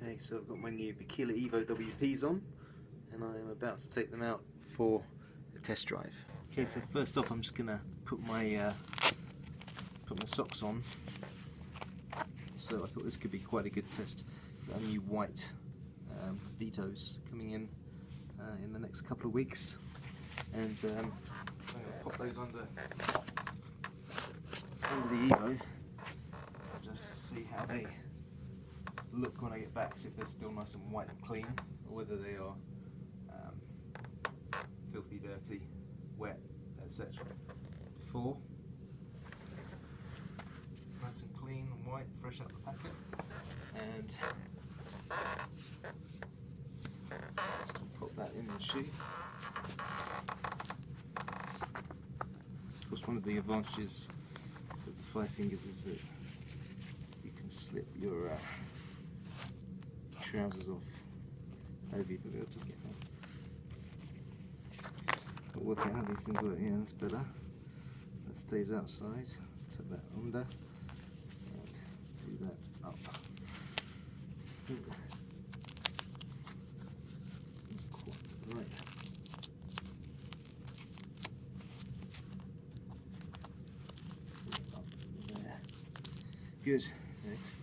Okay, so I've got my new Bikila Evo WPs on, and I am about to take them out for a test drive. Okay, so first off, I'm just gonna put my socks on. So I thought this could be quite a good test. Got a new white Vitos coming in the next couple of weeks, and so I'm gonna pop those under the Evo just to see how they look when I get back, see if they're still nice and white and clean, or whether they are filthy, dirty, wet, etc. Before, nice and clean and white, fresh out the packet, and just put that in the shoe. Of course, one of the advantages of the 5 fingers is that you can slip your trousers off over the belt to get them. I'll work out how these things work. Yeah, that's better. That stays outside. Tuck that under and do that up. Right. Up there. Good. Next.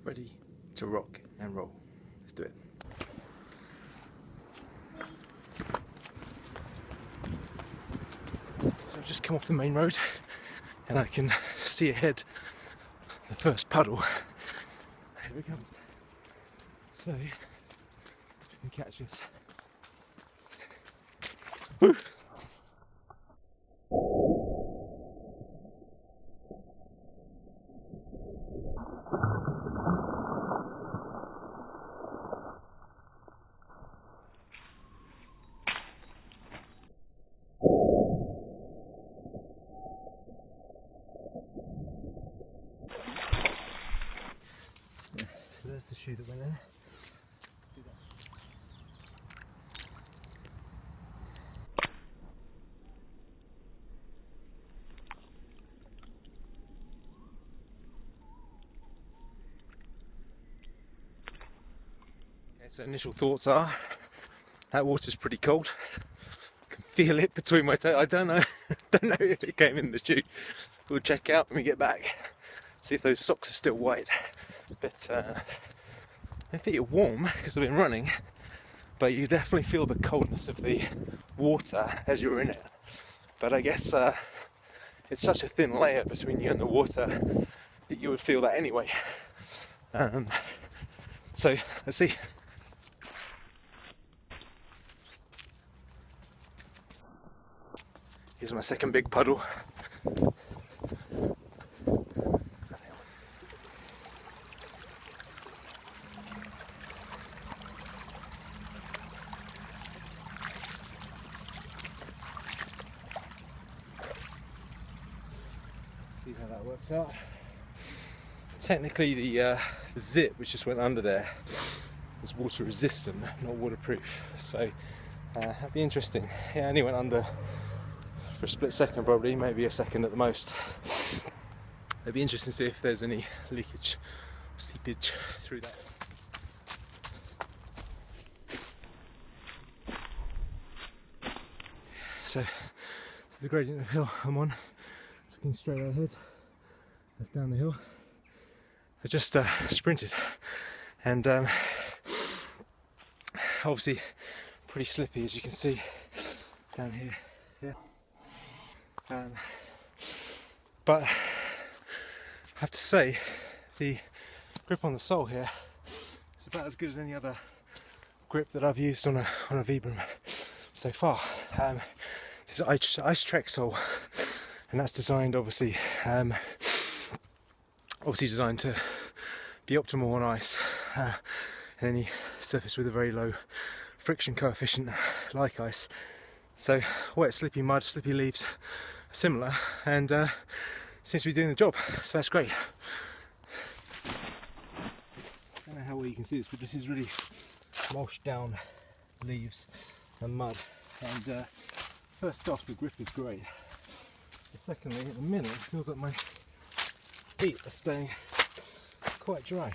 Ready to rock and roll. Let's do it. So I've just come off the main road and I can see ahead the first puddle. Here it comes. So you can catch us. Woo! So there's the shoe that went in. Okay, so initial thoughts are that water's pretty cold. I can feel it between my toes. I don't know, don't know if it came in the shoe. We'll check out when we get back. See if those socks are still white. But I think it's warm because I've been running, but you definitely feel the coldness of the water as you're in it. But I guess it's such a thin layer between you and the water that you would feel that anyway. So let's see. Here's my second big puddle. See how that works out. Technically the zip which just went under there was water resistant, not waterproof, so that'd be interesting. It only went under for a split second, probably, maybe a second at the most. It'd be interesting to see if there's any leakage, seepage through that. So this is the gradient of hill I'm on. It's looking straight ahead. That's down the hill. I just sprinted, and obviously pretty slippy, as you can see down here. Yeah. But I have to say, the grip on the sole here is about as good as any other grip that I've used on a Vibram so far. This is Ice Trek sole, and that's designed obviously designed to be optimal on ice and any surface with a very low friction coefficient like ice. So wet, slippy mud, slippy leaves are similar, and seems to be doing the job, so that's great. I don't know how well you can see this, but this is really mulched down leaves and mud, and first off, the grip is great. But secondly, at the minute it feels like my feet are staying quite dry.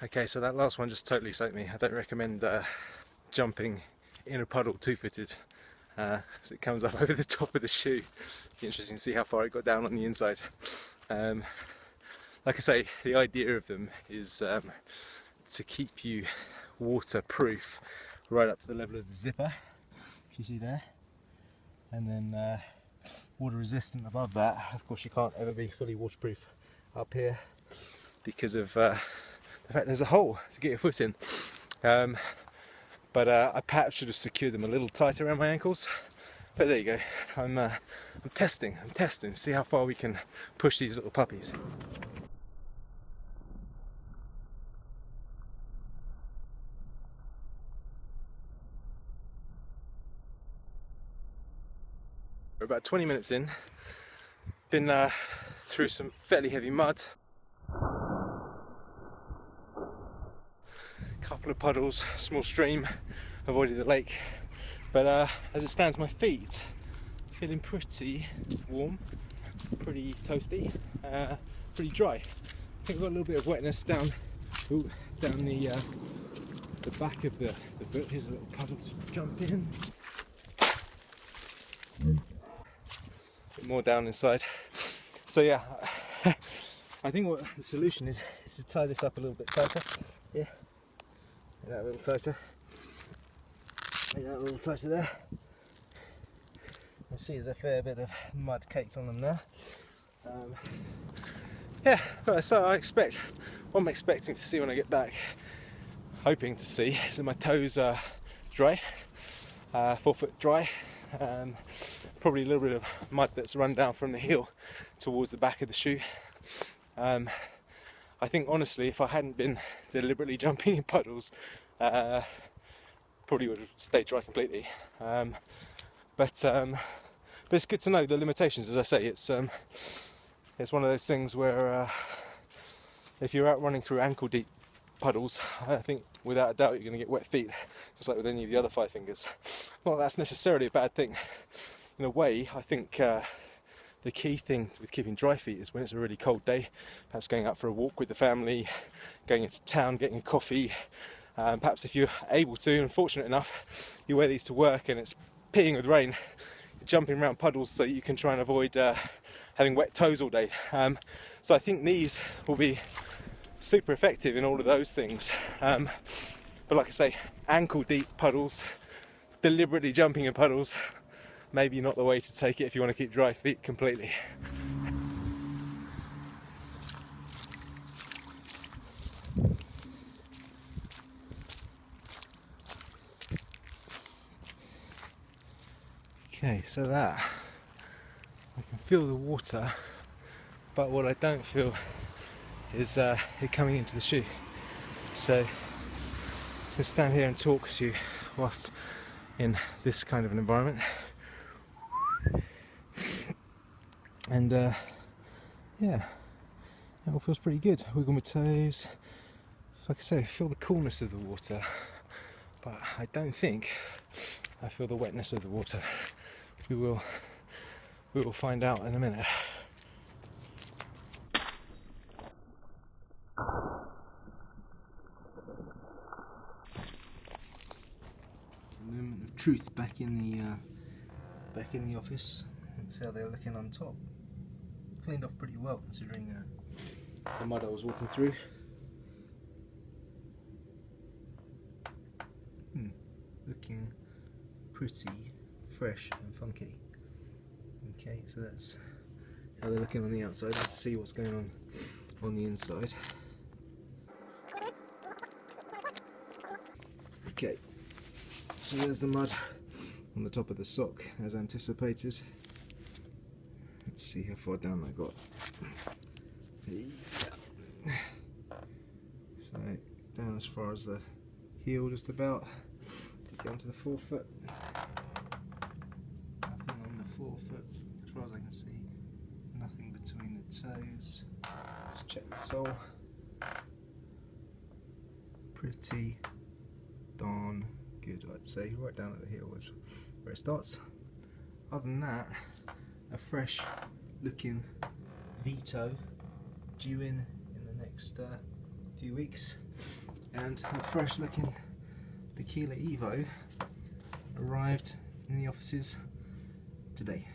Okay, so that last one just totally soaked me. I don't recommend jumping in a puddle two-footed, because it comes up over the top of the shoe. It'd be interesting to see how far it got down on the inside. Like I say, the idea of them is to keep you waterproof right up to the level of the zipper, which you see there, and then water resistant above that. Of course, you can't ever be fully waterproof up here because of in fact, there's a hole to get your foot in, but I perhaps should have secured them a little tighter around my ankles. But there you go. I'm testing to see how far we can push these little puppies. We're about 20 minutes in. Been through some fairly heavy mud. Couple of puddles, small stream, avoided the lake, but as it stands, my feet feeling pretty warm, pretty toasty, pretty dry. I think I've got a little bit of wetness down the back of the foot. Here's a little puddle to jump in. A bit more down inside. So yeah, I think what the solution is to tie this up a little bit tighter. Yeah. Make that a little tighter. Make that a little tighter there. You see there's a fair bit of mud caked on them there. Yeah, so what I'm expecting to see when I get back, hoping to see, is that my toes are dry, 4 foot dry. Probably a little bit of mud that's run down from the heel towards the back of the shoe. I think honestly, if I hadn't been deliberately jumping in puddles, probably would have stayed dry completely. But it's good to know the limitations. As I say, it's one of those things where if you're out running through ankle deep puddles, I think without a doubt you're going to get wet feet, just like with any of the other 5 fingers. Not that that's necessarily a bad thing. In a way, I think the key thing with keeping dry feet is when it's a really cold day, perhaps going out for a walk with the family, going into town, getting a coffee. Perhaps if you're able to and fortunate enough, you wear these to work and it's peeing with rain, you're jumping around puddles so you can try and avoid having wet toes all day. So I think these will be super effective in all of those things. But like I say, ankle deep puddles, deliberately jumping in puddles, maybe not the way to take it if you want to keep dry feet completely. Okay, so that I can feel the water, but what I don't feel is it coming into the shoe. So I'm going to stand here and talk to you whilst in this kind of an environment. And yeah, it all feels pretty good. Wiggle my toes. Like I say, I feel the coolness of the water, but I don't think I feel the wetness of the water. We will We will find out in a minute. Moment of truth back in the office. That's how they're looking on top. Cleaned off pretty well considering the mud I was walking through. Looking pretty fresh and funky. Okay, so that's how they're looking on the outside. Let's see what's going on the inside. Okay, so there's the mud on the top of the sock as anticipated. Let's see how far down I got. Yeah. So down as far as the heel just about. To get onto the forefoot. Nothing on the forefoot as far as I can see. Nothing between the toes. Just check the sole. Pretty darn good, I'd say. Right down at the heel is where it starts. Other than that, a fresh looking Vito due in the next few weeks, and a fresh looking Bikila Evo arrived in the offices today.